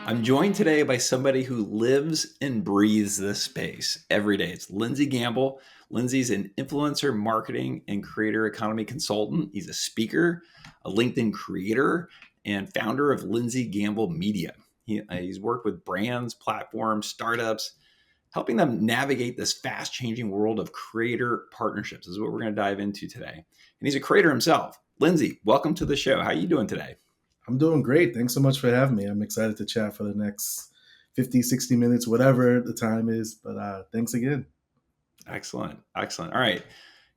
I'm joined today by somebody who lives and breathes this space every day. It's Lindsay Gamble. Lindsay's an influencer marketing and creator economy consultant. He's a speaker, a LinkedIn creator, and founder of Lindsay Gamble Media. He's worked with brands, platforms, startups, helping them navigate this fast changing world of creator partnerships. This is what we're going to dive into today. And he's a creator himself. Lindsay, welcome to the show. How are you doing today? I'm doing great. Thanks so much for having me. I'm excited to chat for the next 50, 60 minutes, whatever the time is. But thanks again. Excellent. Excellent. All right.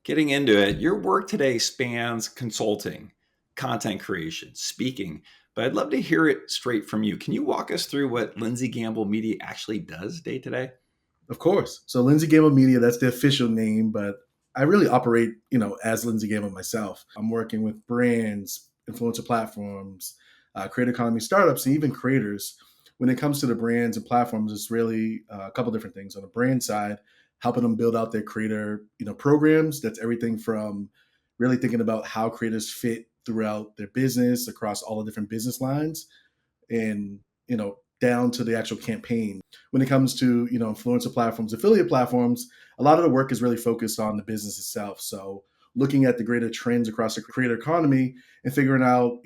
Getting into it, your work today spans consulting, content creation, speaking, but I'd love to hear it straight from you. Can you walk us through what Lindsay Gamble Media actually does day to day? Of course. So Lindsay Gamble Media, that's the official name, but I really operate, as Lindsay Gamble myself. I'm working with brands, influencer platforms, creator economy startups, and even creators. When it comes to the brands and platforms, it's really a couple different things. On the brand side, helping them build out their creator, programs. That's everything from really thinking about how creators fit throughout their business across all the different business lines and down to the actual campaign. When it comes to influencer platforms, affiliate platforms, a lot of the work is really focused on the business itself. So looking at the greater trends across the creator economy and figuring out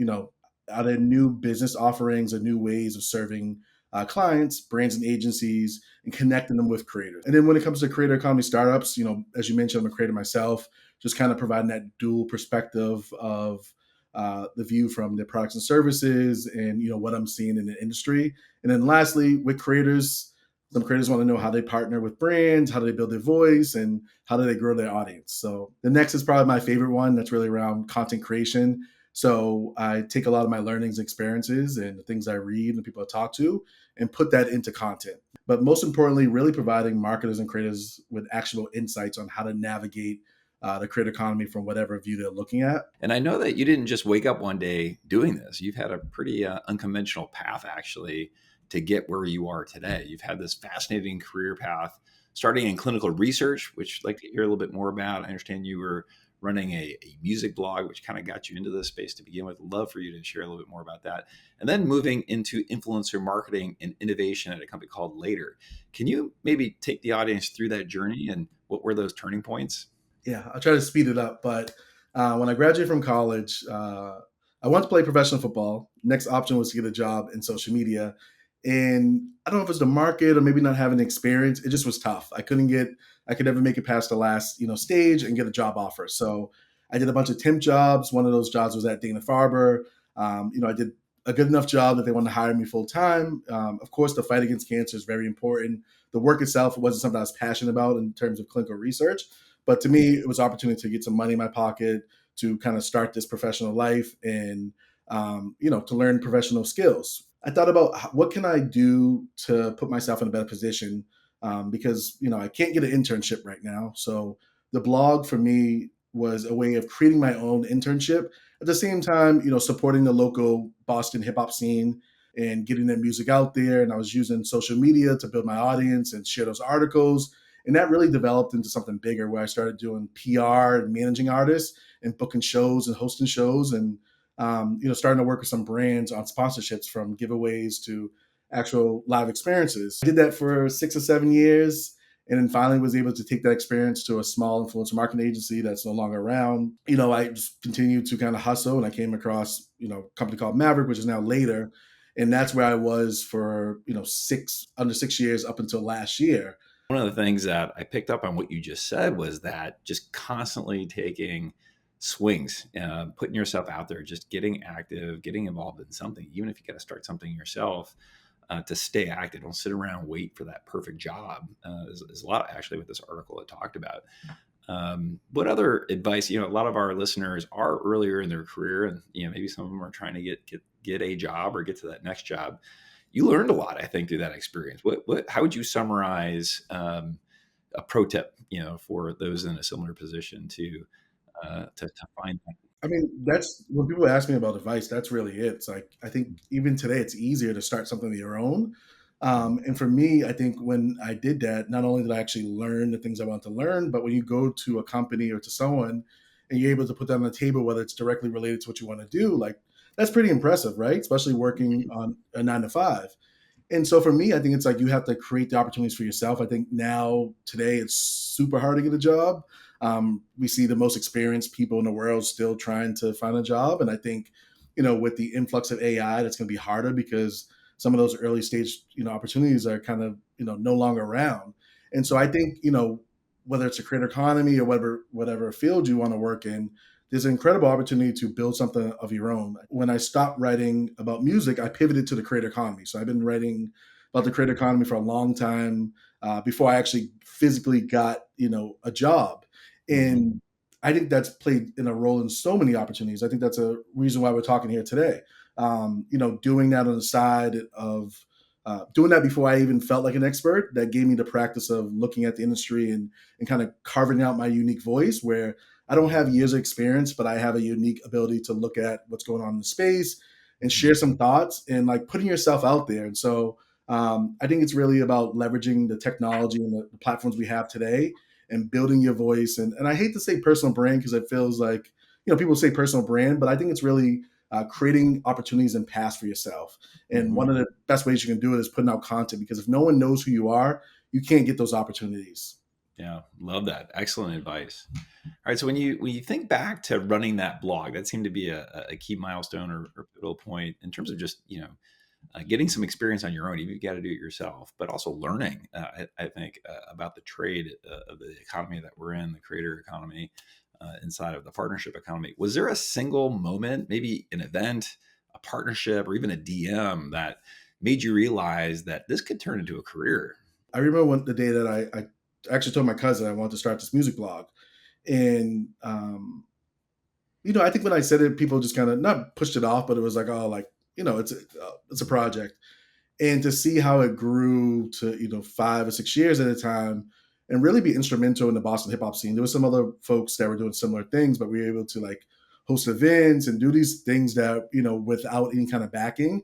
are there new business offerings or new ways of serving clients, brands, and agencies, and connecting them with creators. And then when it comes to creator economy startups, as you mentioned, I'm a creator myself, just kind of providing that dual perspective of the view from their products and services and what I'm seeing in the industry. And then lastly, with creators, some creators want to know how they partner with brands, how do they build their voice, and how do they grow their audience. So the next is probably my favorite one. That's really around content creation. So I take a lot of my learnings, experiences, and the things I read and the people I talk to and put that into content. But most importantly, really providing marketers and creators with actionable insights on how to navigate the creator economy from whatever view they're looking at. And I know that you didn't just wake up one day doing this. You've had a pretty unconventional path, actually, to get where you are today. You've had this fascinating career path, starting in clinical research, which I'd like to hear a little bit more about. I understand you were running a music blog, which kind of got you into this space to begin with. Love for you to share a little bit more about that. And then moving into influencer marketing and innovation at a company called Later. Can you maybe take the audience through that journey and what were those turning points? Yeah, I'll try to speed it up. But when I graduated from college, I wanted to play professional football. Next option was to get a job in social media. And I don't know if it's the market or maybe not having the experience. It just was tough. I could never make it past the last, stage and get a job offer. So I did a bunch of temp jobs. One of those jobs was at Dana-Farber. I did a good enough job that they wanted to hire me full time. Of course, the fight against cancer is very important. The work itself wasn't something I was passionate about in terms of clinical research. But to me, it was an opportunity to get some money in my pocket to kind of start this professional life and, to learn professional skills. I thought about what can I do to put myself in a better position because, I can't get an internship right now. So the blog for me was a way of creating my own internship. At the same time, supporting the local Boston hip hop scene and getting their music out there. And I was using social media to build my audience and share those articles. And that really developed into something bigger where I started doing PR and managing artists and booking shows and hosting shows and, starting to work with some brands on sponsorships from giveaways to actual live experiences. I did that for 6 or 7 years and then finally was able to take that experience to a small influencer marketing agency that's no longer around. I just continued to kind of hustle and I came across, a company called Maverick, which is now Later. And that's where I was for, under 6 years up until last year. One of the things that I picked up on what you just said was that just constantly taking swings, putting yourself out there, just getting active, getting involved in something, even if you got to start something yourself, to stay active. Don't sit around and wait for that perfect job. There's a lot actually with this article that talked about. What other advice? A lot of our listeners are earlier in their career, and maybe some of them are trying to get a job or get to that next job. You learned a lot, I think, through that experience. How would you summarize a pro tip, for those in a similar position to find that? I mean, that's when people ask me about advice, that's really it. It's like, I think even today, it's easier to start something of your own. And for me, I think when I did that, not only did I actually learn the things I want to learn, but when you go to a company or to someone and you're able to put that on the table, whether it's directly related to what you want to do, like that's pretty impressive, right? Especially working on a 9 to 5. And so for me, I think it's like you have to create the opportunities for yourself. I think now, today, it's super hard to get a job. We see the most experienced people in the world still trying to find a job. And I think, with the influx of AI, that's going to be harder because some of those early stage, opportunities are kind of, no longer around. And so I think, whether it's a creator economy or whatever field you want to work in, there's an incredible opportunity to build something of your own. When I stopped writing about music, I pivoted to the creator economy. So I've been writing about the creator economy for a long time, before I actually physically got, a job. Hmm. And I think that's played in a role in so many opportunities. I think that's a reason why we're talking here today. Doing that on the side of doing that before I even felt like an expert, that gave me the practice of looking at the industry and kind of carving out my unique voice, where I don't have years of experience, but I have a unique ability to look at what's going on in the space and Hmm. share some thoughts and like putting yourself out there. And so I think it's really about leveraging the technology and the platforms we have today and building your voice. And I hate to say personal brand because it feels like, people say personal brand, but I think it's really creating opportunities and paths for yourself. And Hmm. one of the best ways you can do it is putting out content, because if no one knows who you are, you can't get those opportunities. Yeah, love that. Excellent advice. All right, so when you think back to running that blog, that seemed to be a key milestone or pivotal point in terms of just getting some experience on your own. You've got to do it yourself, but also learning. I think about the trade of the economy that we're in, the creator economy, inside of the partnership economy. Was there a single moment, maybe an event, a partnership, or even a DM that made you realize that this could turn into a career? I remember the day that I actually told my cousin I wanted to start this music blog. And, I think when I said it, people just kind of not pushed it off, but it was like, oh, like, it's a project. And to see how it grew to 5 or 6 years at a time and really be instrumental in the Boston hip hop scene. There were some other folks that were doing similar things, but we were able to like host events and do these things that without any kind of backing.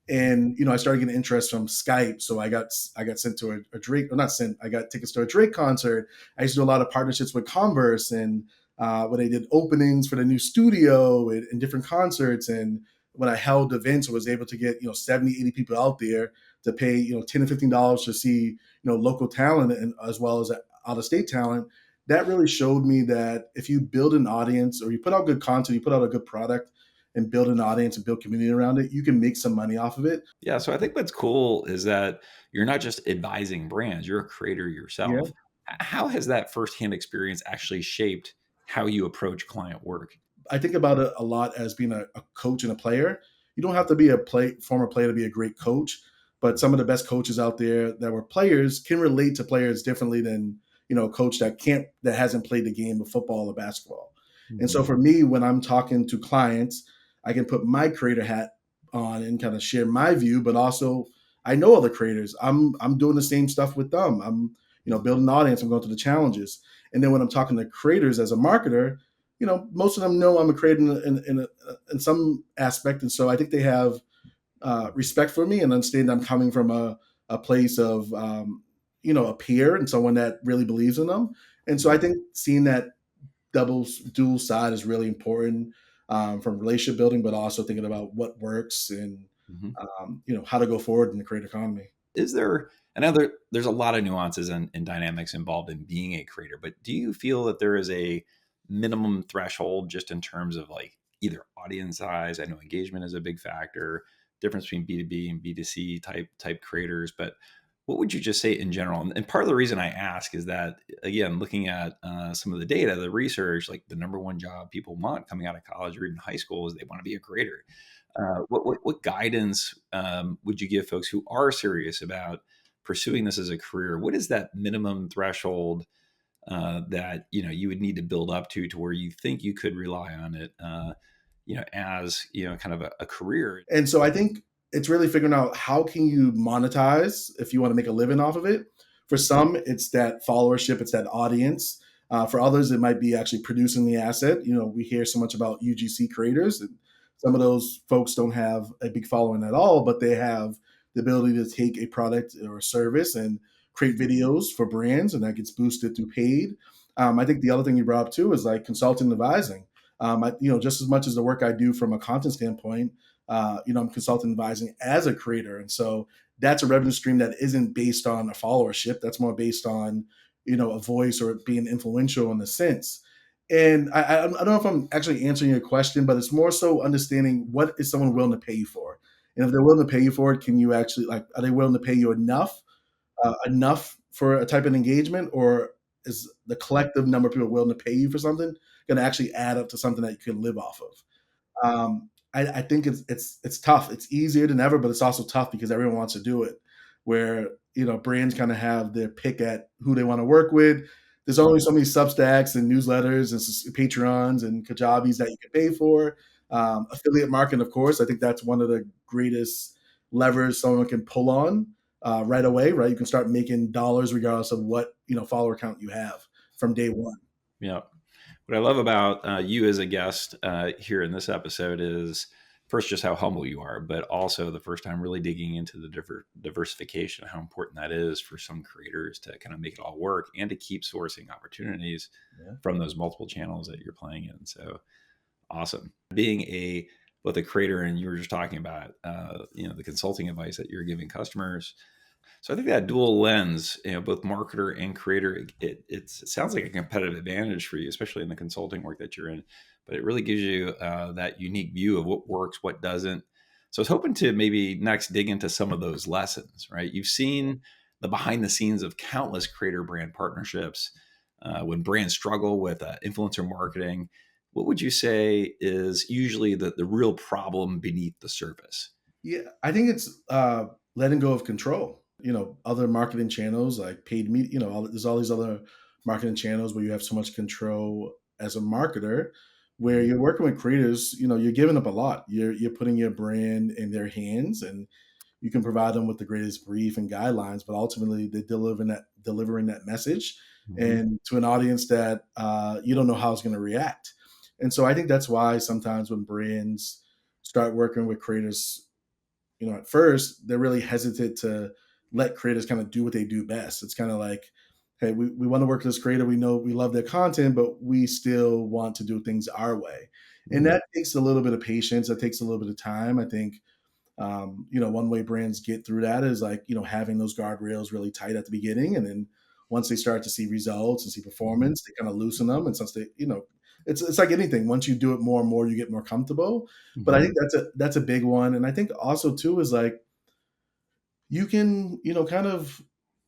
And I started getting interest from Skype, so I got sent to a Drake, or not sent. I got tickets to a Drake concert. I used to do a lot of partnerships with Converse, and when they did openings for the new studio and different concerts, and when I held events, I was able to get 70, 80 people out there to pay $10 or $15 to see local talent, and as well as out of state talent. That really showed me that if you build an audience, or you put out good content, you put out a good product and build an audience and build community around it, you can make some money off of it. Yeah, so I think what's cool is that you're not just advising brands, you're a creator Yeah. yourself. How has that firsthand experience actually shaped how you approach client work? I think about it a lot as being a coach and a player. You don't have to be a former player to be a great coach, but some of the best coaches out there that were players can relate to players differently than a coach that hasn't played the game of football or basketball. And so Mhm. for me, when I'm talking to clients, I can put my creator hat on and kind of share my view, but also I know other creators. I'm doing the same stuff with them. I'm building an audience. I'm going through the challenges. And then when I'm talking to creators as a marketer, most of them know I'm a creator in some aspect, and so I think they have respect for me and understand I'm coming from a place of a peer and someone that really believes in them. And so I Mhm. think seeing that dual side is really important, from relationship building, but also thinking about what works and Mhm. how to go forward in the creator economy. Is there I know there's a lot of nuances and dynamics involved in being a creator, but do you feel that there is a minimum threshold just in terms of like either audience size? I know engagement is a big factor, difference between B2B and B2C type creators, but what would you just say in general? And part of the reason I ask is that again, looking at some of the data, the research, like the number one job people want coming out of college or even high school is they want to be a creator. What guidance would you give folks who are serious about pursuing this as a career? What is that minimum threshold that you would need to build up to where you think you could rely on it, as kind of a career? And so I think it's really figuring out how can you monetize if you want to make a living off of it. For some, it's that followership, it's that audience. For others, it might be actually producing the asset. We hear so much about UGC creators, and some of those folks don't have a big following at all, but they have the ability to take a product or a service and create videos for brands, and that gets boosted through paid. I think the other thing you brought up too is like consulting and advising. Just as much as the work I do from a content standpoint, I'm consulting advising as a creator. And so that's a revenue stream that isn't based on a followership. That's more based on, a voice or being influential in a sense. And I don't know if I'm actually answering your question, but it's more so understanding what is someone willing to pay you for. And if they're willing to pay you for it, can you actually like, are they willing to pay you enough for a type of engagement, or is the collective number of people willing to pay you for something going to actually add up to something that you can live off of? I think it's tough. It's easier than ever, but it's also tough because everyone wants to do it. Where brands kind of have their pick at who they want to work with. There's only so many Substacks and newsletters and Patreons and Kajabis that you can pay for. Affiliate marketing, of course, I think that's one of the greatest levers someone can pull on right away. Right, you can start making dollars regardless of what follower count you have from day one. Yeah. What I love about you as a guest here in this episode is first just how humble you are, but also the first time really digging into the diversification, how important that is for some creators to kind of make it all work and to keep sourcing opportunities Yeah. from those multiple channels that you're playing in. So awesome. Being both a creator, and you were just talking about the consulting advice that you're giving customers. So I think that dual lens, both marketer and creator, it sounds like a competitive advantage for you, especially in the consulting work that you're in. But it really gives you that unique view of what works, what doesn't. So I was hoping to maybe next dig into some of those lessons, right? You've seen the behind the scenes of countless creator brand partnerships. When brands struggle with influencer marketing, what would you say is usually the real problem beneath the surface? Yeah, I think it's letting go of control. Other marketing channels like paid media. There's all these other marketing channels where you have so much control as a marketer, where Mhm. you're working with creators. You're giving up a lot. You're putting your brand in their hands, and you can provide them with the greatest brief and guidelines, but ultimately they're delivering that message Mhm. and to an audience that you don't know how it's going to react. And so I think that's why sometimes when brands start working with creators, at first they're really hesitant to let creators kind of do what they do best. It's kind of like, hey, we want to work with this creator. We know we love their content, but we still want to do things our way. And Mm. that takes a little bit of patience. That takes a little bit of time. I think one way brands get through that is like, having those guardrails really tight at the beginning. And then once they start to see results and see performance, they kind of loosen them. And since it's like anything, once you do it more and more, you get more comfortable. But I Mhm. think that's a big one. And I think also too is like, you can, kind of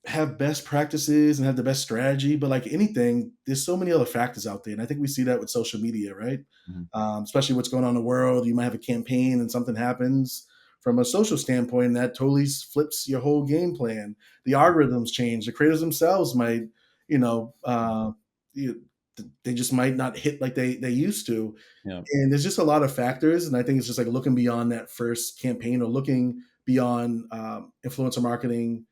have best practices and have the best strategy, but like anything, there's so many other factors out there. And I think we see that with social media, right? Mhm. Especially what's going on in the world. You might have a campaign and something happens from a social standpoint, and that totally flips your whole game plan. The algorithms change. The creators themselves might, you know, you, they just might not hit like they used to. Yeah. And there's just a lot of factors, and I think it's just like looking beyond that first campaign or looking beyond influencer marketing,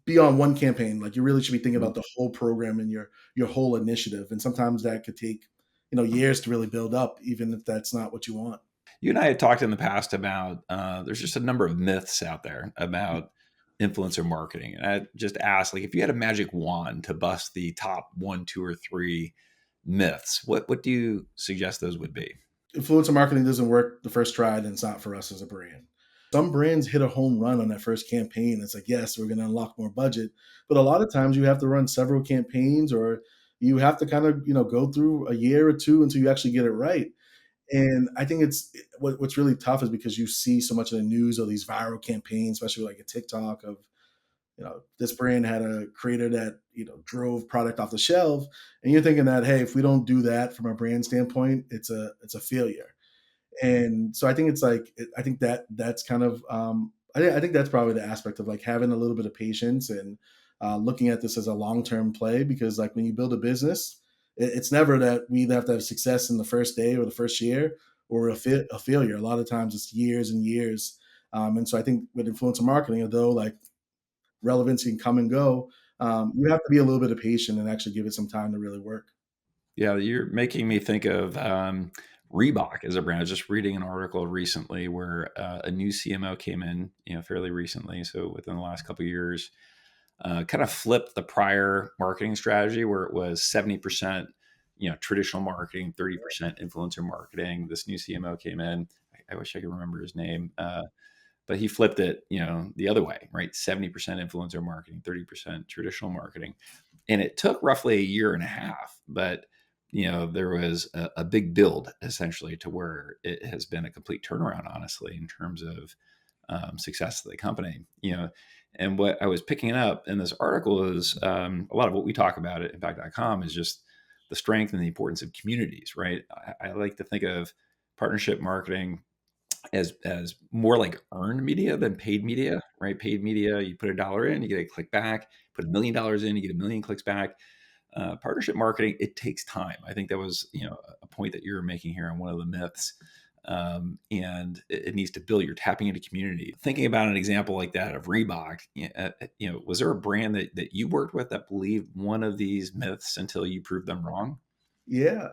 beyond one campaign. Like you really should be thinking Mhm. about the whole program and your whole initiative. And sometimes that could take years to really build up, even if that's not what you want. You and I had talked in the past about there's just a number of myths out there about influencer marketing. And I just asked, like, if you had a magic wand to bust the top one, two, or three myths, what do you suggest those would be? Influencer marketing doesn't work the first try, then it's not for us as a brand. Some brands hit a home run on that first campaign. It's like, yes, we're going to unlock more budget. But a lot of times you have to run several campaigns, or you have to kind of, go through a year or two until you actually get it right. And I think what's really tough is because you see so much of the news of these viral campaigns, especially like a TikTok of, this brand had a creator that, drove product off the shelf. And you're thinking that, hey, if we don't do that from a brand standpoint, it's a failure. And so I think it's like I think that's kind of I think that's probably the aspect of like having a little bit of patience and looking at this as a long term play, because like when you build a business, it's never that we either have to have success in the first day or the first year or a failure. A lot of times it's years and years. And so I think with influencer marketing, although like relevancy can come and go, you have to be a little bit of patient and actually give it some time to really work. Yeah, you're making me think of Reebok as a brand. I was just reading an article recently where a new CMO came in, fairly recently, so within the last couple of years, kind of flipped the prior marketing strategy where it was 70%, traditional marketing, 30% influencer marketing. This new CMO came in. I wish I could remember his name. But he flipped it, the other way, right? 70% influencer marketing, 30% traditional marketing. And it took roughly a year and a half, but there was a big build essentially to where it has been a complete turnaround, honestly, in terms of success of the company. And what I was picking up in this article is a lot of what we talk about at impact.com is just the strength and the importance of communities, right? I like to think of partnership marketing as more like earned media than paid media, right? Paid media, you put $1 in, you get a click back. Put $1 million in, you get 1 million clicks back. Partnership marketing, it takes time. I think that was a point that you were making here on one of the myths. And it needs to build. You're tapping into community. Thinking about an example like that of Reebok, was there a brand that you worked with that believed one of these myths until you proved them wrong? Yeah.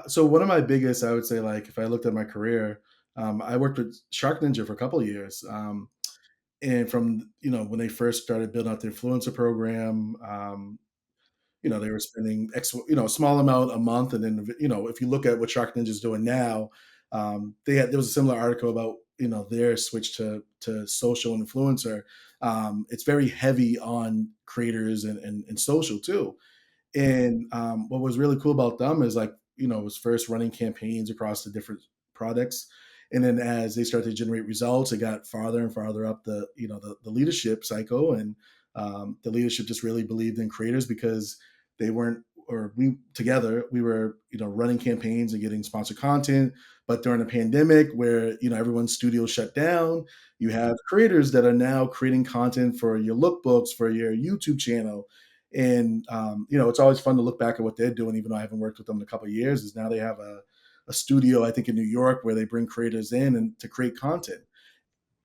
So one of my biggest, I would say, like if I looked at my career, I worked with SharkNinja for a couple of years. And from when they first started building out the influencer program, they were spending a small amount a month, and then if you look at what SharkNinja is doing now, there was a similar article about their switch to social influencer. It's very heavy on creators and social too. And what was really cool about them is like, it was first running campaigns across the different products. And then as they started to generate results, it got farther and farther up the leadership cycle. And the leadership just really believed in creators because they weren't, or we together, we were, running campaigns and getting sponsored content. But during the pandemic where, everyone's studio shut down, you have creators that are now creating content for your lookbooks, for your YouTube channel, and it's always fun to look back at what they're doing, even though I haven't worked with them in a couple of years. Is now they have a studio, I think, in New York where they bring creators in and to create content.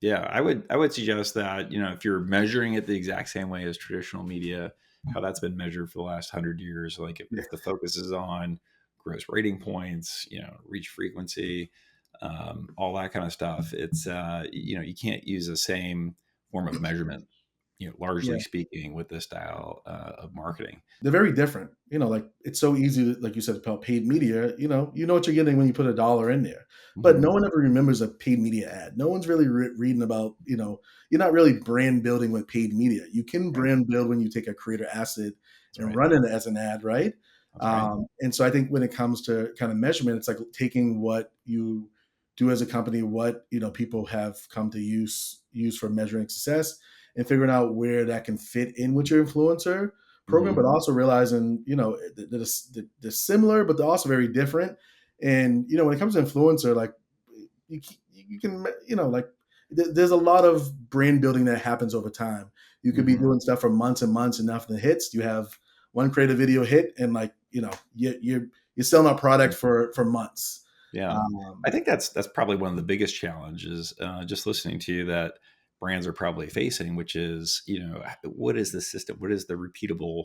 Yeah, I would suggest that, if you're measuring it the exact same way as traditional media, how that's been measured for the last 100 years, like Yeah, if the focus is on gross rating points, reach frequency, all that kind of stuff, it's you can't use the same form of measurement, largely yeah. speaking, with this style of marketing. They're very different. Like it's so easy, like you said, about paid media. You know what you're getting when you put $1 in there. But no Mhm. one ever remembers a paid media ad. No one's really reading about. You're not really brand building with paid media. You can Right. brand build when you take a creator asset That's and right. run it as an ad, right? That's right. And so I think when it comes to kind of measurement, it's like taking what you do as a company, what people have come to use for measuring success, and figuring out where that can fit in with your influencer program, but Mhm. also realizing, they're similar, but they're also very different. And, when it comes to influencer, like you can, like there's a lot of brand building that happens over time. You could be Mhm. doing stuff for months and months and nothing hits. You have one creative video hit and like, you're selling a product for months. Yeah. I Um, think that's probably one of the biggest challenges, just listening to you, that brands are probably facing, which is, what is the system? What is the repeatable,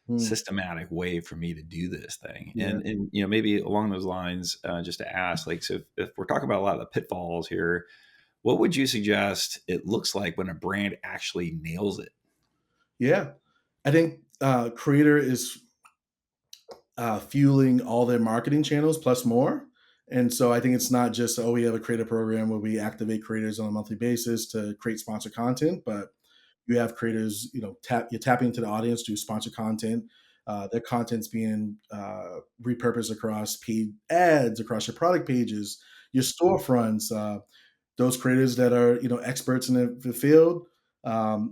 hmm, systematic way for me to do this thing? yeah. And maybe along those lines, just to ask, like, so if we're talking about a lot of the pitfalls here, what would you suggest it looks like when a brand actually nails it? Yeah. I think creator is fueling all their marketing channels plus more. And so I think it's not just, oh, we have a creator program where we activate creators on a monthly basis to create sponsored content, but you have creators, you're tapping into the audience to sponsor content. Their content's being repurposed across paid ads, across your product pages, your storefronts. Those creators that are experts in the field,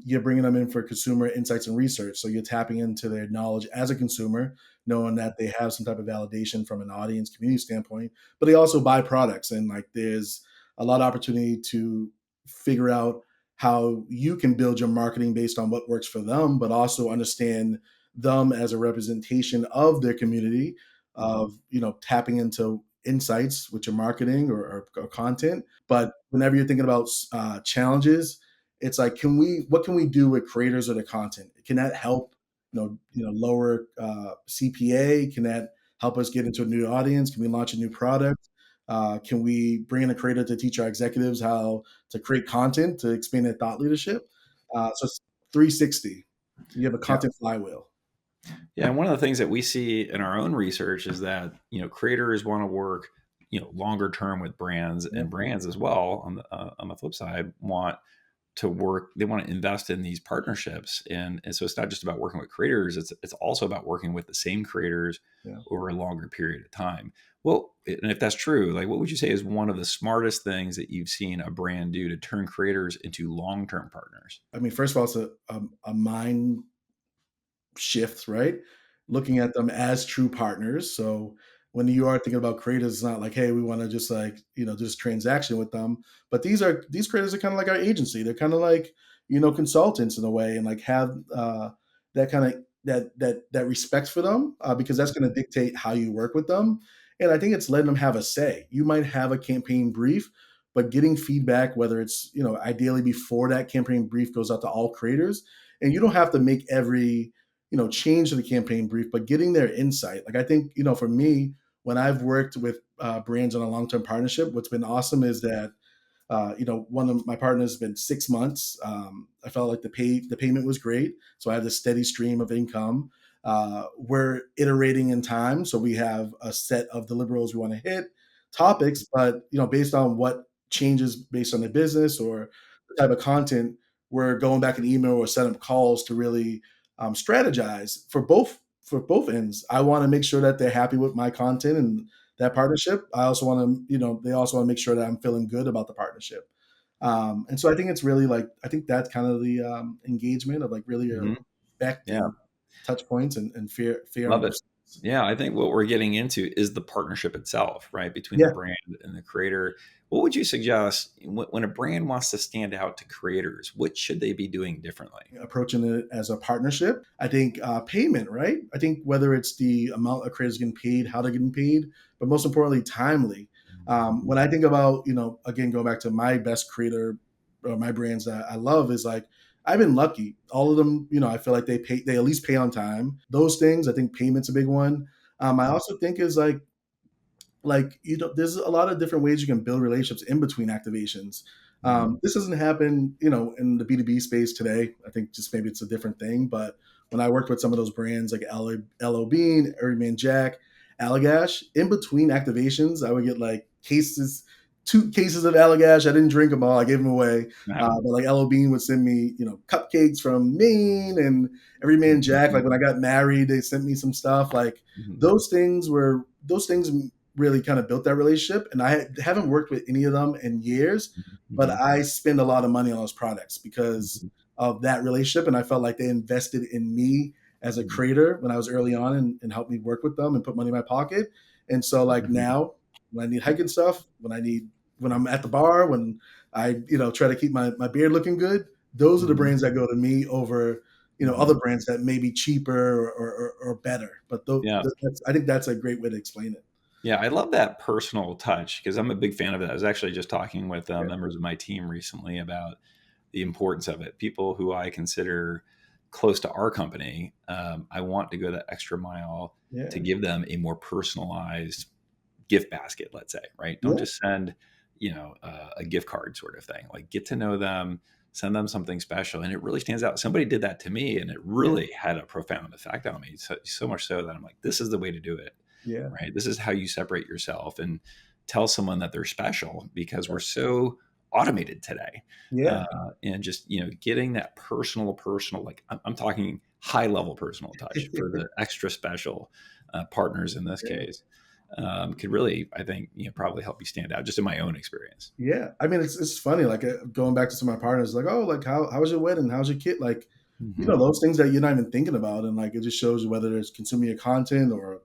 you're bringing them in for consumer insights and research, so you're tapping into their knowledge as a consumer, knowing that they have some type of validation from an audience community standpoint, but they also buy products, and like there's a lot of opportunity to figure out how you can build your marketing based on what works for them, but also understand them as a representation of their community, Mhm. of tapping into insights with your marketing or content. But whenever you're thinking about challenges, it's like, what can we do with creators or the content? Can that help, lower CPA? Can that help us get into a new audience? Can we launch a new product? Can we bring in a creator to teach our executives how to create content to expand their thought leadership? So it's 360. You have a Yeah. content flywheel. Yeah, and one of the things that we see in our own research is that creators want to work longer term with brands, Yeah. and brands as well on the flip side want to work. They want to invest in these partnerships, and so it's not just about working with creators. It's also about working with the same creators Yeah. over a longer period of time. Well, and if that's true, like what would you say is one of the smartest things that you've seen a brand do to turn creators into long-term partners? I mean, first of all, it's a mind shift, right? Looking at them as true partners. So when you are thinking about creators, it's not like, hey, we want to just like, just transaction with them. But these creators are kind of like our agency. They're kind of like, consultants in a way, and like have that kind of that respect for them, because that's going to dictate how you work with them. And I think it's letting them have a say. You might have a campaign brief, but getting feedback, whether it's, ideally before that campaign brief goes out to all creators, and you don't have to make every change to the campaign brief, but getting their insight. Like I think, for me, when I've worked with brands on a long-term partnership, what's been awesome is that one of my partners has been 6 months. I felt like the payment was great, so I have this steady stream of income. We're iterating in time, so we have a set of deliverables we want to hit, topics, but based on what changes based on the business or the type of content, we're going back in email or set up calls to really strategize for both ends. I want to make sure that they're happy with my content and that partnership. I also want to, they also want to make sure that I'm feeling good about the partnership. And so I think it's really like, I think that's kind of the engagement of like really Hmm. respect Yeah, and touch points and fear on love both it. sides. Yeah, I think what we're getting into is the partnership itself, right, between the Yeah. brand and the creator. What would you suggest when a brand wants to stand out to creators? What should they be doing differently? Approaching it as a partnership. I think payment, right? I think whether it's the amount a creator's getting paid, how they're getting paid, but most importantly, timely. Mhm. When I think about, again, going back to my best creator or my brands that I love is like, I've been lucky. All of them, I feel like they at least pay on time. Those things, I think payment's a big one. I also think is like there's a lot of different ways you can build relationships in between activations. Mhm. This doesn't happen in the B2B space today. I think just maybe it's a different thing, but when I worked with some of those brands like LO Bean, Everyman Jack, Allagash, in between activations I would get like 2 cases of Allagash. I didn't drink them all, I gave them away. Yeah. But like LO Bean would send me cupcakes from Maine, and Everyman Jack, like Mhm. when I got married they sent me some stuff. Like Mhm. those things really kind of built that relationship. And I haven't worked with any of them in years, but Mhm. I spend a lot of money on those products because Mhm. of that relationship. And I felt like they invested in me as a Mhm. creator when I was early on, and helped me work with them and put money in my pocket. And so like Mhm. now when I need hiking stuff, when I'm at the bar, when I, try to keep my beard looking good, those are the Mhm. brands that go to me over, other Mhm. brands that may be cheaper or better. But Yeah. I think that's a great way to explain it. Yeah, I love that personal touch because I'm a big fan of that. I was actually just talking with Yeah. members of my team recently about the importance of it. People who I consider close to our company, I want to go that extra mile to Yeah. give them a more personalized gift basket, let's say, right? Don't Yeah. just send, a gift card sort of thing. Like get to know them, send them something special. And it really stands out. Somebody did that to me and it Yeah. really had a profound effect on me. So much so that I'm like, this is the way to do it, Yeah. right? This is how you separate yourself and tell someone that they're special because we're so automated today. Yeah. Uh, and just, getting that personal, like I'm talking high level personal touch for the extra special partners in this Yeah. case could really, I think, probably help you stand out just in my own experience. Yeah. I mean, it's funny. Like going back to some of my partners, like, oh, like how was your wedding? How's your kid? Like, Hmm. those things that you're not even thinking about, and like it just shows you whether it's consuming your content or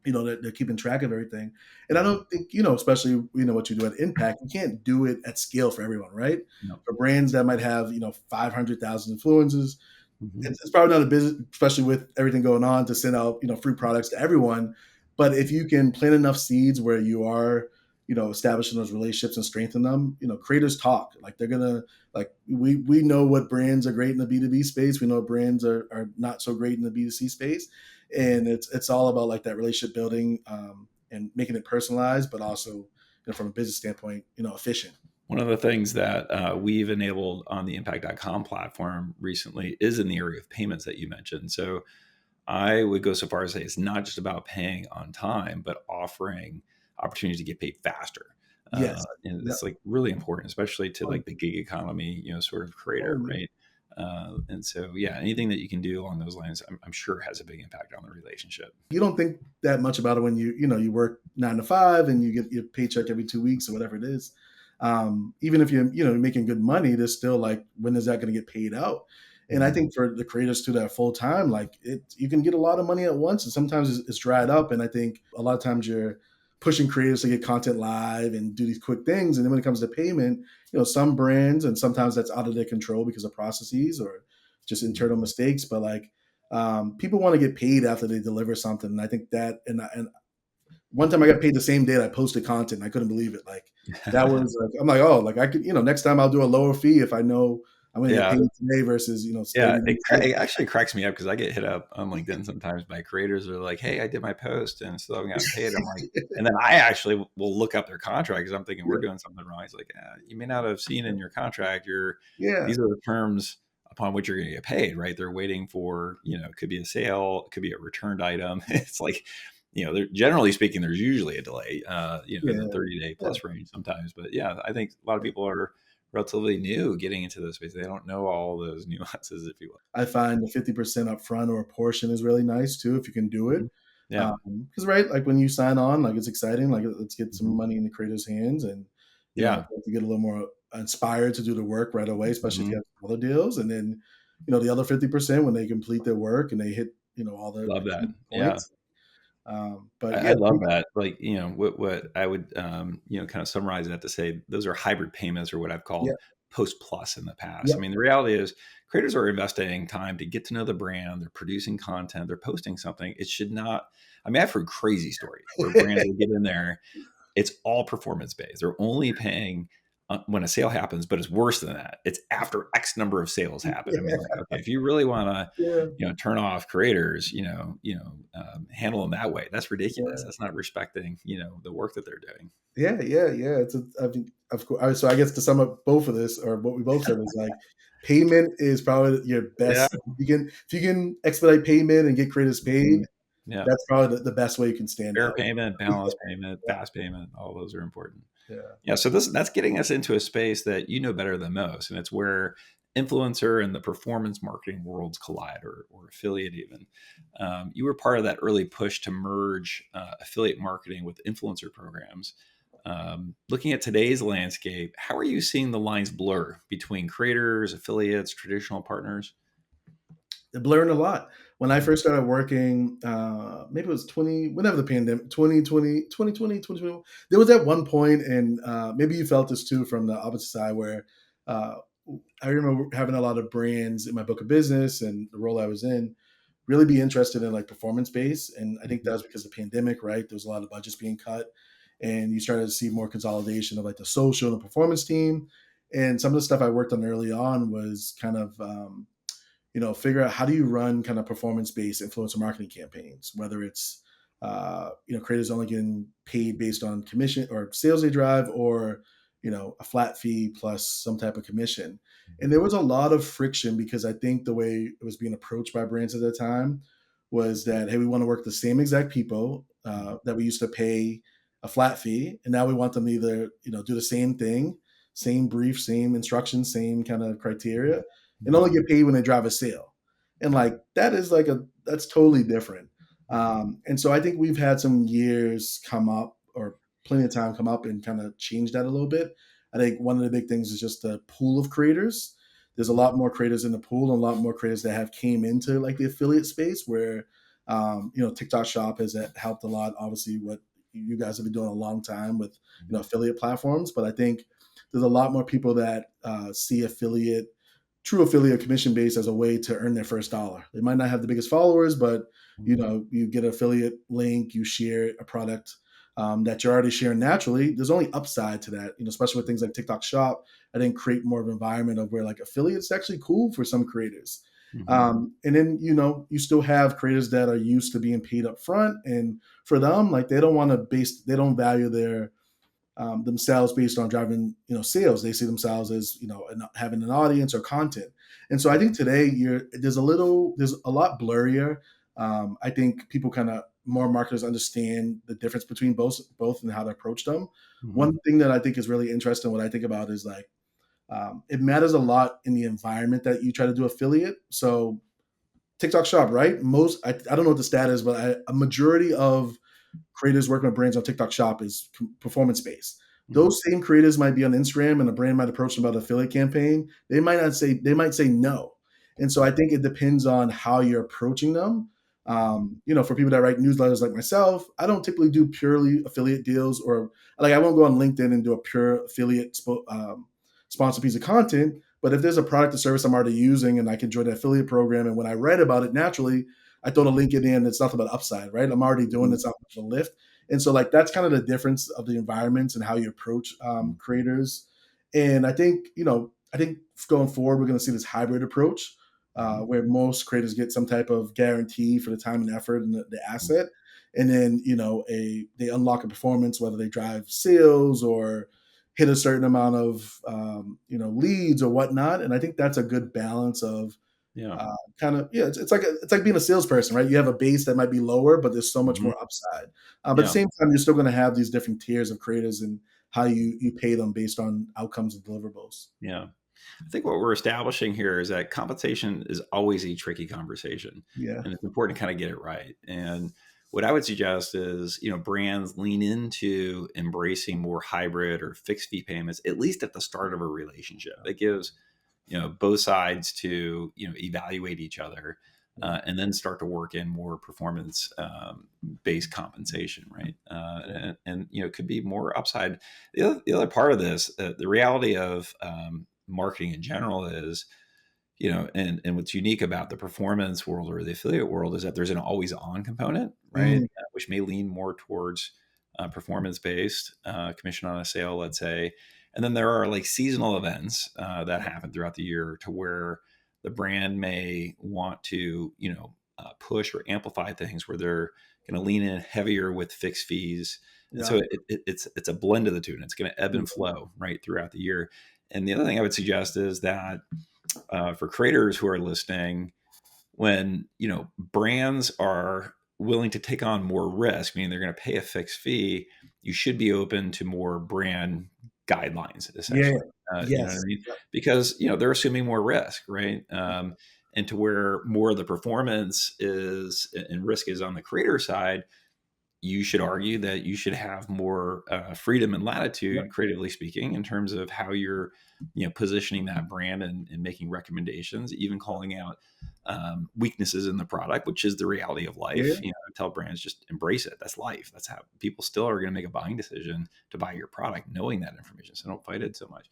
they're keeping track of everything. And I Hmm. don't think especially what you do at Impact, you can't do it at scale for everyone, right? No. For brands that might have 500,000 influencers, Hmm. it's probably not a business, especially with everything going on, to send out free products to everyone. But if you can plant enough seeds where you are establishing those relationships and strengthen them, creators talk. Like they're gonna, like we know what brands are great in the B2B space, we know what brands are not so great in the B2C space. And it's all about like that relationship building, and making it personalized, but also from a business standpoint efficient. One of the things that we've enabled on the impact.com platform recently is in the area of payments that you mentioned. So I would go so far as to say it's not just about paying on time, but offering opportunities to get paid faster. Yes. And Yep. it's like really important, especially to Oh, like the gig economy, sort of creator, totally. right? And so, yeah, anything that you can do along those lines, I'm sure has a big impact on the relationship. You don't think that much about it when you work 9 to 5 and you get your paycheck every 2 weeks or whatever it is. Even if you're making good money, there's still like, when is that going to get paid out? And I Mhm. think for the creators to that full time, like you can get a lot of money at once, and sometimes it's dried up. And I think a lot of times you're pushing creators to get content live and do these quick things, and then when it comes to payment, some brands, and sometimes that's out of their control because of processes or just internal mistakes. But like, people want to get paid after they deliver something. And I think that, and one time I got paid the same day that I posted content. And I couldn't believe it. Like that was like, I'm like, oh, like I could, next time I'll do a lower fee if I know I'm going to get Yeah. paid today versus, Yeah, waiting next week. it actually cracks me up because I get hit up on LinkedIn sometimes by creators that are like, "Hey, I did my post and still haven't gotten paid." I'm like, and then I actually will look up their contract because I'm thinking we're Yeah, doing something wrong. He's like, "You may not have seen in your contract. yeah, These are the terms upon which you're going to get paid, right? They're waiting for, it could be a sale, it could be a returned item. It's like, they're generally speaking, there's usually a delay, in the yeah, 30-day yeah. plus range sometimes. But yeah, I think a lot of people are relatively new getting into this space. They don't know all those nuances, if you will. I find the 50% upfront or a portion is really nice too, if you can do it. Mhm. Yeah. Because right, like when you sign on, like it's exciting. Like let's get some Mhm. money in the creator's hands, and Yeah. to get a little more inspired to do the work right away, especially if you Mhm. have other deals. And then, the other 50% when they complete their work and they hit, all the Love that. key Yeah. points. But I yeah, love that. Like, what I would, kind of summarize that to say those are hybrid payments or what I've yeah, called post plus in the past. yeah, I mean, the reality is creators are investing time to get to know the brand. They're producing content. They're posting something. It should not, I mean, I've heard crazy stories where brands will get in there. It's all performance based. They're only paying when a sale happens, but it's worse than that. It's after X number of sales happen. I mean, like, okay, if you really want to, yeah, turn off creators, handle them that way. That's ridiculous. yeah. That's not respecting, the work that they're doing. Yeah, yeah, yeah. I mean, of course. So I guess to sum up both of this, or what we both said, is like payment is probably your Yeah. best. If you can expedite payment and get creators paid, Mhm. Yeah. that's probably the best way you can stand Fair out. payment, Yeah, balanced payment, fast payment, all those are important. yeah. Yeah, so that's getting us into a space that you know better than most, and it's where influencer and the performance marketing worlds collide, or affiliate even. You were part of that early push to merge affiliate marketing with influencer programs. Looking at today's landscape, how are you seeing the lines blur between creators, affiliates, traditional partners? It blurred a lot. When I Mhm. first started working, maybe it was 20, whenever the pandemic, 2020, 2020, 2021. There was at one point, and maybe you felt this too from the opposite side, where uh, I remember having a lot of brands in my book of business and the role I was in really be interested in like performance based. And I think that Mhm. was because of the pandemic, right? There was a lot of budgets being cut, and you started to see more consolidation of like the social and the performance team. And some of the stuff I worked on early on was kind of, figure out how do you run kind of performance based influencer marketing campaigns, whether it's, creators only getting paid based on commission or sales they drive, or, a flat fee plus some type of commission. And there was a lot of friction because I think the way it was being approached by brands at the time was that, hey, we want to work the same exact people that we used to pay a flat fee. And now we want them to either, do the same thing, same brief, same instructions, same kind of criteria, and only Mhm. get paid when they drive a sale. And like that is like that's totally different. And so I think we've had some years come up, or plenty of time come up, and kind of change that a little bit. I think one of the big things is just the pool of creators. There's a lot more creators in the pool, and a lot more creators that have came into like the affiliate space where, TikTok Shop has helped a lot. Obviously, what you guys have been doing a long time with, affiliate platforms. But I think there's a lot more people that see true affiliate commission based as a way to earn their first dollar. They might not have the biggest followers, but you get an affiliate link, you share a product that you're already sharing naturally. There's only upside to that, especially with things like TikTok Shop. I think create more of an environment of where like affiliates actually cool for some creators. Mhm. And then you still have creators that are used to being paid up front, and for them, like they don't value their themselves based on driving sales. They see themselves as having an audience or content. And so I think today there's a lot blurrier. I think people kind of more marketers understand the difference between both and how to approach them. Mhm. One thing that I think is really interesting, what I think about is like, it matters a lot in the environment that you try to do affiliate. So TikTok Shop, right? I don't know what the stat is, but a majority of creators working with brands on TikTok Shop is performance based. Mhm. Those same creators might be on Instagram, and a brand might approach them about an affiliate campaign. They might say no. And so I think it depends on how you're approaching them. For people that write newsletters like myself, I don't typically do purely affiliate deals, or like I won't go on LinkedIn and do a pure affiliate sponsored piece of content. But if there's a product or service I'm already using and I can join the affiliate program, and when I write about it, naturally, I throw the link in. It's nothing but upside, right? I'm already doing Mhm. this out of the lift. And so, like, that's kind of the difference of the environments and how you approach creators. And I think going forward, we're going to see this hybrid approach Mhm. where most creators get some type of guarantee for the time and effort and the Mhm. asset. And then, they unlock a performance, whether they drive sales or hit a certain amount of, leads or whatnot. And I think that's a good balance of Yeah. kind of, yeah, it's like being a salesperson, right? You have a base that might be lower, but there's so much Mhm. more upside. But at the Yeah. same time, you're still going to have these different tiers of creators and how you pay them based on outcomes and deliverables. Yeah. I think what we're establishing here is that compensation is always a tricky conversation, Yeah, and it's important to kind of get it right. And what I would suggest is, brands lean into embracing more hybrid or fixed fee payments, at least at the start of a relationship. It gives, both sides to, evaluate each other, yeah, and then start to work in more performance based compensation, right? And it could be more upside. The other part of this, the reality of marketing in general is, and what's unique about the performance world or the affiliate world is that there's an always on component, right? mm, Which may lean more towards performance based, commission on a sale, let's say. And then there are like seasonal events that happen throughout the year to where the brand may want to, push or amplify things where they're going to lean in heavier with fixed fees. And yeah, so it's a blend of the two, and it's going to ebb and mm, flow right throughout the year. And the other thing I would suggest is that for creators who are listening, when brands are willing to take on more risk, meaning they're going to pay a fixed fee, you should be open to more brand guidelines, yeah, essentially. You know what I yes, mean? Because they're assuming more risk, right? And to where more of the performance is and risk is on the creator side, you should argue that you should have more freedom and yeah, latitude, creatively speaking, in terms of how you're, positioning that brand and making recommendations, even calling out weaknesses in the product, which is the reality of life. yeah, I tell brands just embrace it. That's life. That's how people still are going to make a buying decision to buy your product, knowing that information. So don't fight it so much.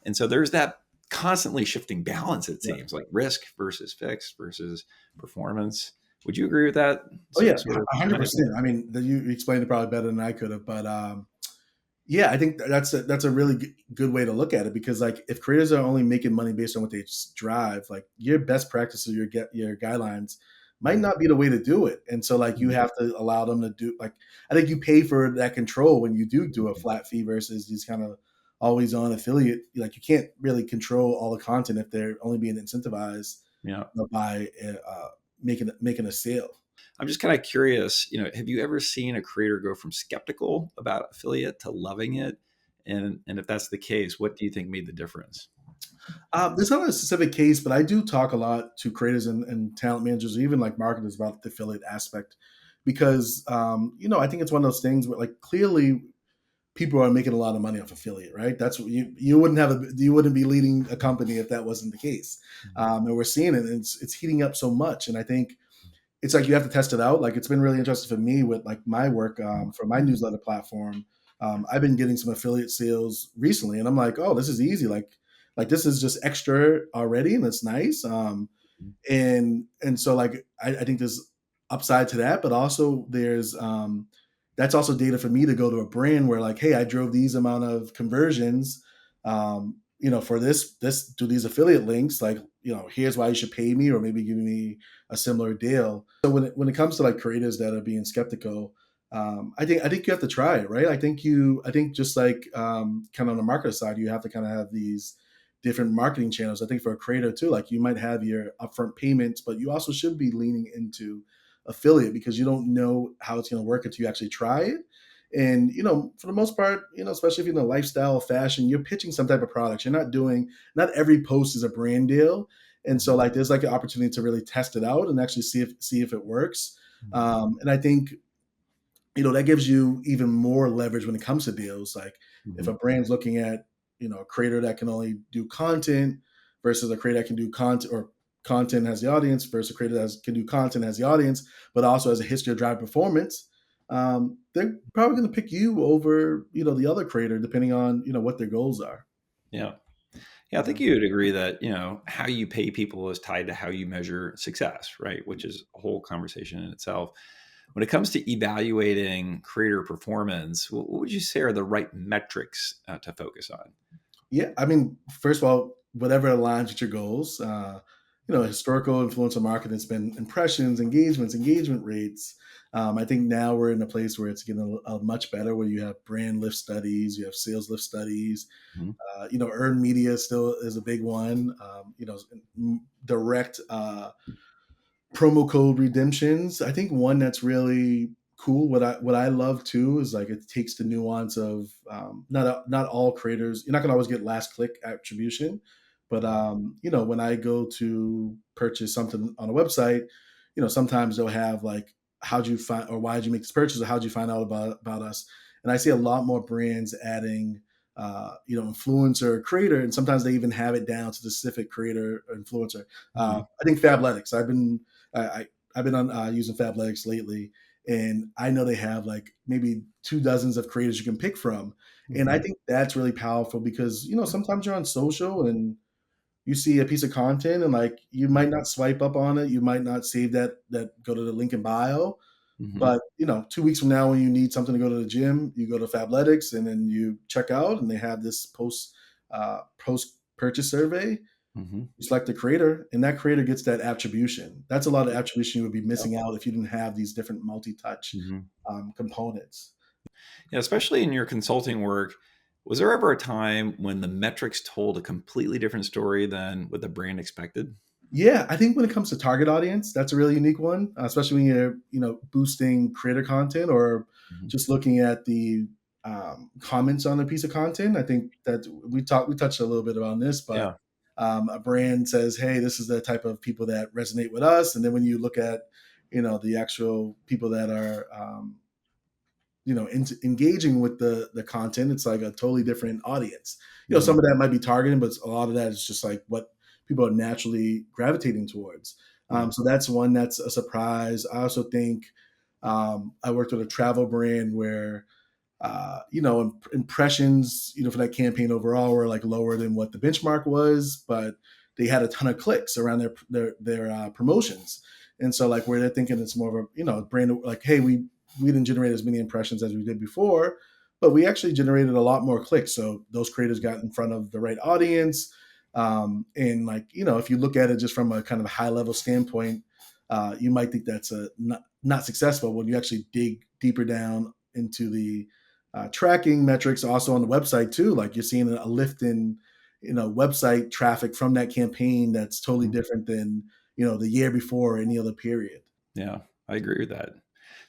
And so there's that constantly shifting balance. It yeah. seems like risk versus fixed versus performance. Would you agree with that Oh yeah, sort of tenet? 100%. I mean, you explained it probably better than I could have, but yeah, I think that's a really good way to look at it, because like if creators are only making money based on what they drive, like your best practices, your guidelines might Mhm. not be the way to do it. And so like you Mhm. have to allow them to do, like, I think you pay for that control when you do a Mhm. flat fee versus these kind of always on affiliate. Like you can't really control all the content if they're only being incentivized Yeah. by making a sale. I'm just kind of curious, have you ever seen a creator go from skeptical about affiliate to loving it? And if that's the case, what do you think made the difference? There's not a specific case, but I do talk a lot to creators and talent managers, or even like marketers, about the affiliate aspect, because I think it's one of those things where like clearly people are making a lot of money off affiliate, right? That's what you wouldn't be leading a company if that wasn't the case. Mhm. And we're seeing it, and it's heating up so much, and I think it's like you have to test it out. Like it's been really interesting for me with like my work for my newsletter platform. I've been getting some affiliate sales recently, and I'm like, oh, this is easy. Like this is just extra already, and it's nice. And so like I think there's upside to that, but also there's that's also data for me to go to a brand where like, hey, I drove these amount of conversions, for this do these affiliate links, like, here's why you should pay me, or maybe give me a similar deal. So when it comes to like creators that are being skeptical, I think you have to try it, right? I think just like kind of on the marketer side, you have to kind of have these different marketing channels. I think for a creator too, like you might have your upfront payments, but you also should be leaning into affiliate because you don't know how it's going to work until you actually try it. And for the most part, especially if you're in the lifestyle fashion, you're pitching some type of products. You're not doing, not every post is a brand deal. And so Mhm. like there's like an opportunity to really test it out and actually see if it works. Mhm. And I think that gives you even more leverage when it comes to deals. Like if a Mhm. brand's looking at, a creator that can only do content versus a creator that can do content, or content has the audience versus a creator that can do content has the audience, but also has a history of drive performance, they're probably going to pick you over, the other creator, depending on, what their goals are. Yeah. Yeah, I Yeah. think you would agree that, how you pay people is tied to how you measure success, right? Which is a whole conversation in itself. When it comes to evaluating creator performance, what would you say are the right metrics to focus on? Yeah, I mean, first of all, whatever aligns with your goals. Historical influencer marketing has been impressions, engagements, engagement rates. I think now we're in a place where it's getting a much better, where you have brand lift studies, you have sales lift studies. Mhm. Earned media still is a big one. Direct promo code redemptions. I think one that's really cool. What I love too is like it takes the nuance of not all creators. You're not gonna always get last click attribution, but when I go to purchase something on a website, sometimes they'll have like how'd you find, or why did you make this purchase, or how'd you find out about us. And I see a lot more brands adding influencer creator, and sometimes they even have it down to the specific creator or influencer. Mhm. I think Fabletics. I've been on using Fabletics lately, and I know they have like maybe 2 dozens of creators you can pick from, and I Mhm. think that's really powerful because sometimes you're on social and you see a piece of content and like you might not swipe up on it, you might not save that go to the link in bio, Mhm. but 2 weeks from now when you need something to go to the gym, you go to Fabletics and then you check out, and they have this post purchase survey. Mhm. You select the creator, and that creator gets that attribution. That's a lot of attribution you would be Yep. missing out if you didn't have these different multi-touch Mhm. components. Yeah, especially in your consulting work, was there ever a time when the metrics told a completely different story than what the brand expected? Yeah, I think when it comes to target audience, that's a really unique one, especially when you're boosting creator content or Mhm. just looking at the comments on a piece of content. I think that we touched a little bit about this, but Yeah. a brand says, "Hey, this is the type of people that resonate with us," and then when you look at the actual people that are engaging with the content, it's like a totally different audience. Some Mhm. of that might be targeting, but a lot of that is just like what people are naturally gravitating towards. Yeah. So that's one that's a surprise. I also think I worked with a travel brand where impressions, for that campaign overall were like lower than what the benchmark was, but they had a ton of clicks around their promotions. And so like where they're thinking it's more of a, brand like, hey, we didn't generate as many impressions as we did before, but we actually generated a lot more clicks. So those creators got in front of the right audience. And like, if you look at it just from a kind of high level standpoint, you might think that's a not successful. When you actually dig deeper down into the tracking metrics, also on the website too, like you're seeing a lift in website traffic from that campaign that's totally Mhm. different than the year before or any other period. Yeah, I agree with that.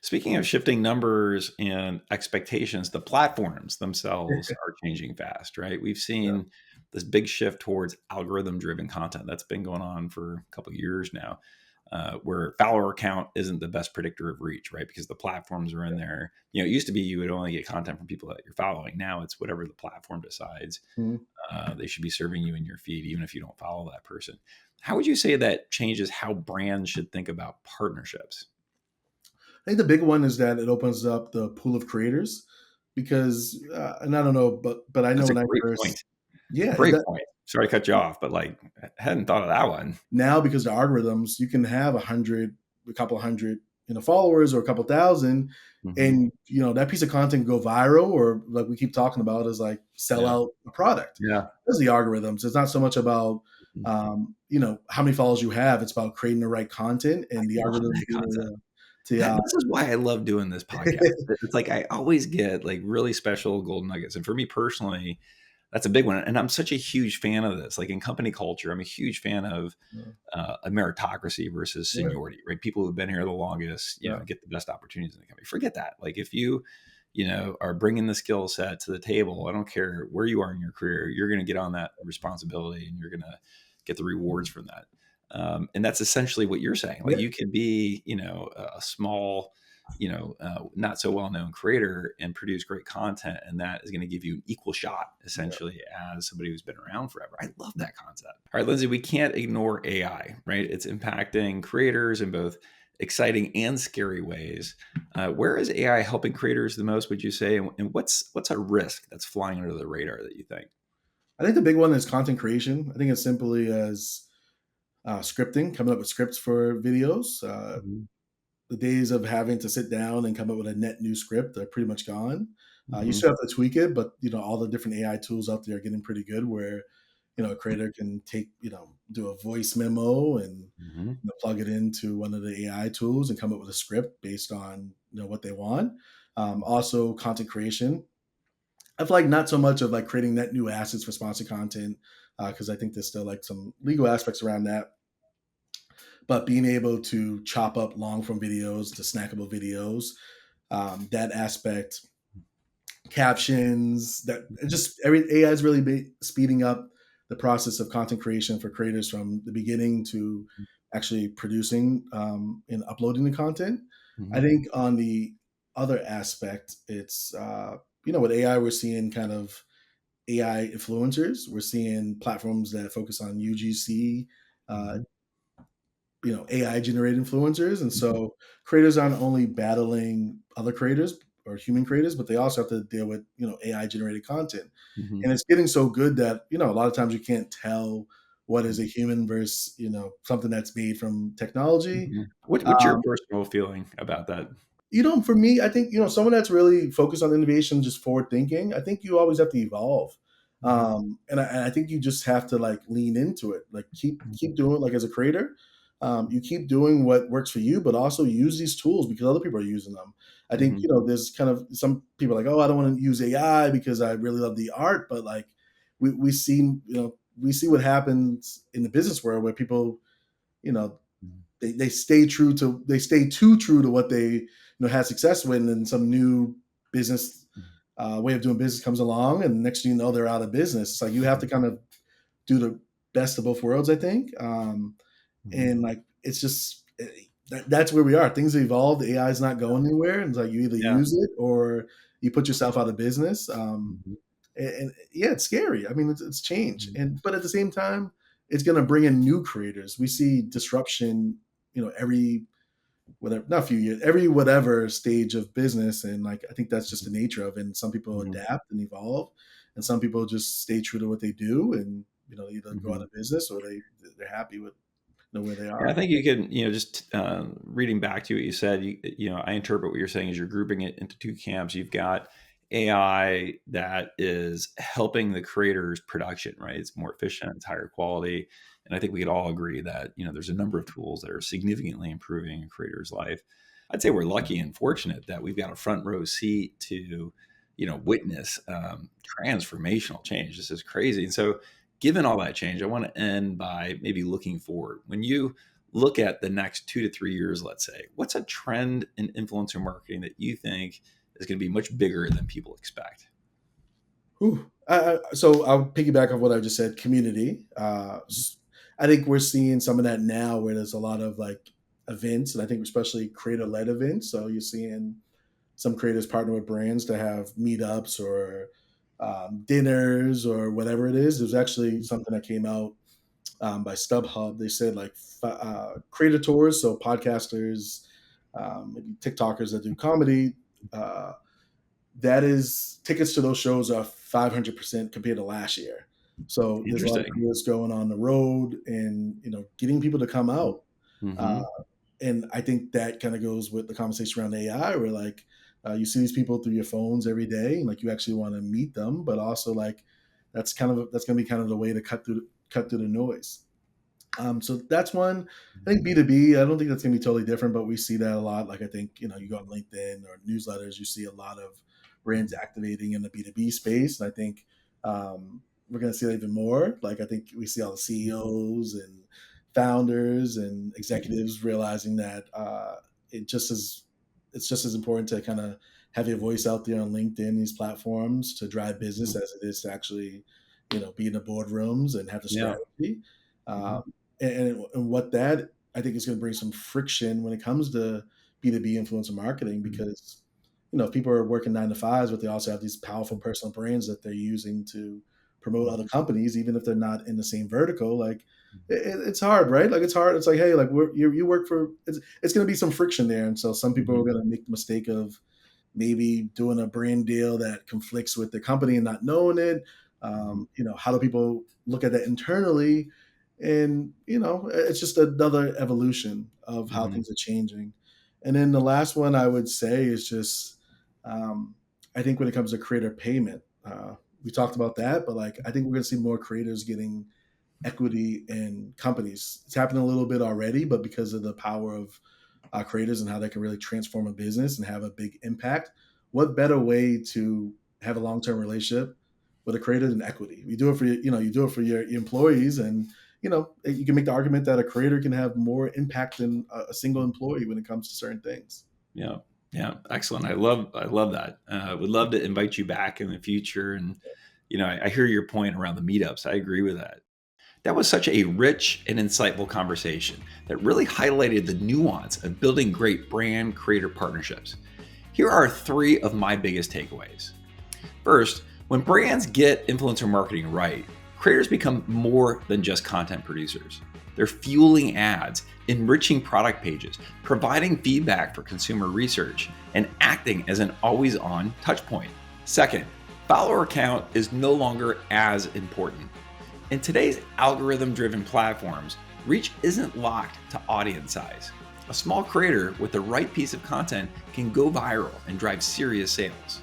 Speaking of shifting numbers and expectations, the platforms themselves are changing fast, right? We've Yeah. seen this big shift towards algorithm driven content that's been going on for a couple of years now, where follower count isn't the best predictor of reach, right? Because the platforms are in there. It used to be you would only get content from people that you're following. Now it's whatever the platform decides. Mhm. They should be serving you in your feed, even if you don't follow that person. How would you say that changes how brands should think about partnerships? I think the big one is that it opens up the pool of creators because, and I don't know, but I know That's a when I great first, point. yeah, Great point. Sorry to cut you off, but like, I hadn't thought of that one. now because the algorithms, you can have a couple hundred, followers or a couple thousand, Hmm. and that piece of content go viral, or like we keep talking about, is like sell Yeah. out a product. Yeah. Because the algorithms, it's not so much about Mhm. how many followers you have. It's about creating the right content and the Love algorithm that being concept. able to This is why I love doing this podcast. It's like I always get like really special golden nuggets. And for me personally, That's a big one, and I'm such a huge fan of this. Like in company culture, I'm a huge fan of Yeah. a meritocracy versus Right. seniority, right? People who've been here the longest, Yeah. get the best opportunities in the company. Forget that. Like if you, are bringing the skill set to the table, I don't care where you are in your career, you're going to get on that responsibility and you're going to get the rewards from that. And that's essentially what you're saying. Like Yeah. you can be, a small, not so well known creator and produce great content. And that is going to give you an equal shot, Yeah. essentially, as somebody who's been around forever. I love that concept. All right, Lindsay, we can't ignore AI, right? It's impacting creators in both exciting and scary ways. Where is AI helping creators the most, would you say? And what's a risk that's flying under the radar that you think? I think the big one is content creation. I think as simply as scripting, coming up with scripts for videos. Mhm. The days of having to sit down and come up with a net new script are pretty much gone. You Mhm. still have to tweak it, but all the different AI tools out there are getting pretty good. Where a creator can take do a voice memo and Mhm. plug it into one of the AI tools and come up with a script based on what they want. Also, content creation. I feel like not so much of like creating net new assets for sponsored content because I think there's still like some legal aspects around that, but being able to chop up long form videos to snackable videos, that aspect, captions, that just every AI is really speeding up the process of content creation for creators from the beginning to actually producing and uploading the content. I Mhm. think on the other aspect, it's with AI we're seeing kind of AI influencers. We're seeing platforms that focus on UGC, uh, Mhm. AI generated influencers. And Mhm. so creators aren't only battling other creators or human creators, but they also have to deal with, AI generated content. Mhm. And it's getting so good that, a lot of times you can't tell what is Mhm. a human versus, something that's made from technology. Mhm. What's your Um, personal feeling about that? for me, I think, someone that's really focused on innovation, just forward thinking, I think you always have to evolve. Mhm. And I think you just have to like lean into it, like keep Mhm. doing like as a creator, you keep doing what works for you, but also use these tools because other people are using them. I think, Mhm. there's kind of some people are like, oh, I don't want to use AI because I really love the art, but like we see what happens in the business world where people, you know, Mhm. they stay too true to what they had success with, and then some new business way of doing business comes along, and next thing you know they're out of business. It's like you have to Mhm. kind of do the best of both worlds, I think. Mhm. And like it's just that's where we are. Things evolve. The AI is not going anywhere, and it's like you either Yeah. use it or you put yourself out of business. Mhm. And yeah, it's scary. I mean, it's change, Mhm. and but at the same time, it's going to bring in new creators. We see disruption, every whatever, not a few years, every whatever stage of business, and like I think that's just the nature of it. And some people Mhm. adapt and evolve, and some people just stay true to what they do, and either go out Mhm. of business or they're happy with where they Yeah, I are. think you can, just reading back to what you said, I interpret what you're saying is you're grouping it into two camps. You've got AI that is helping the creator's production, right? It's more efficient, it's higher quality. And I think we could all agree that, there's a number of tools that are significantly improving a creator's life. I'd say we're lucky and fortunate that we've got a front row seat to, witness transformational change. This is crazy. And so, given all that change, I want to end by maybe looking forward. When you look at the next 2 to 3 years, let's say, what's a trend in influencer marketing that you think is going to be much bigger than people expect? Whew. So I'll piggyback off what I just said. Community. I think we're seeing some of that now, where there's a lot of like events, and I think especially creator led events. So you're seeing some creators partner with brands to have meetups or dinners or whatever it is. There's actually something that came out by StubHub. They said like creator tours, so podcasters, maybe TikTokers that do comedy. Uh, that is tickets to those shows are 500% compared to last year. So there's a lot of Interesting. creators going on the road and getting people to come out. Uh, Mm-hmm. and I think that kind of goes with the conversation around AI, where like you see these people through your phones every day, and like you actually want to meet them, but also like that's going to be kind of the way to cut through the noise. So that's one. I think B2B, I don't think that's going to be totally different, but we see that a lot. Like I think, you go on LinkedIn or newsletters, you see a lot of brands activating in the B2B space. And I think We're going to see that even more. Like, I think we see all the CEOs and founders and executives realizing that it just is it's just as important to kind of have your voice out there on LinkedIn, these platforms, to drive business Mhm. as it is to actually, be in the boardrooms and have the Yeah. strategy. Mhm. And what that I think is going to bring some friction when it comes to B2B influencer marketing, Mhm. because if people are working 9 to 5s, but they also have these powerful personal brands that they're using to promote other Mhm. companies, even if they're not in the same vertical. Like, Mhm. it's hard, right? Like, it's hard. It's like, hey, like, you work for. It's going to be some friction there, and so some people are Mhm. going to make the mistake of maybe doing a brand deal that conflicts with the company and not knowing it. Mhm. How do people look at that internally? And it's just another evolution of how Mhm. things are changing. And then the last one I would say is just, um, I think when it comes to creator payment, we talked about that, but like, I think we're going to see more creators getting equity in companies. It's happening a little bit already, but because of the power of creators and how they can really transform a business and have a big impact, what better way to have a long-term relationship with a creator than equity? You do it for you do it for your employees, and you can make the argument that a creator can have more impact than a single employee when it comes to certain things. Yeah. Yeah. Excellent. I love that. Would love to invite you back in the future. And, I hear your point around the meetups. I agree with that. That was such a rich and insightful conversation that really highlighted the nuance of building great brand creator partnerships. Here are three of my biggest takeaways. First, when brands get influencer marketing right, creators become more than just content producers. They're fueling ads, enriching product pages, providing feedback for consumer research, and acting as an always on touchpoint. Second, follower count is no longer as important. In today's algorithm driven platforms, reach isn't locked to audience size. A small creator with the right piece of content can go viral and drive serious sales.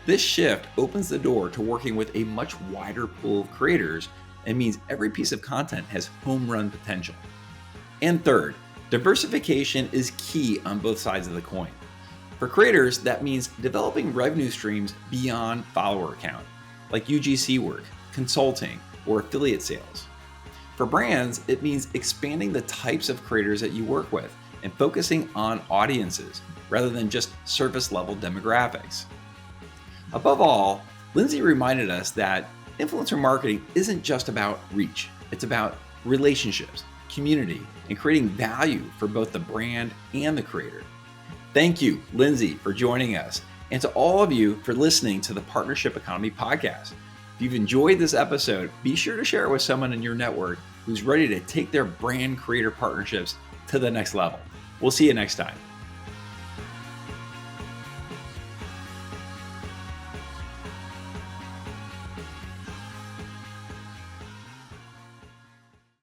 This shift opens the door to working with a much wider pool of creators and means every piece of content has home run potential. And third, diversification is key on both sides of the coin. For creators, that means developing revenue streams beyond follower count, like UGC work, consulting, or affiliate sales. For brands, it means expanding the types of creators that you work with and focusing on audiences rather than just surface level demographics. Above all, Lindsay reminded us that influencer marketing isn't just about reach, it's about relationships, community, and creating value for both the brand and the creator. Thank you, Lindsay, for joining us, and to all of you for listening to the Partnership Economy podcast. If you've enjoyed this episode, be sure to share it with someone in your network who's ready to take their brand creator partnerships to the next level. We'll see you next time.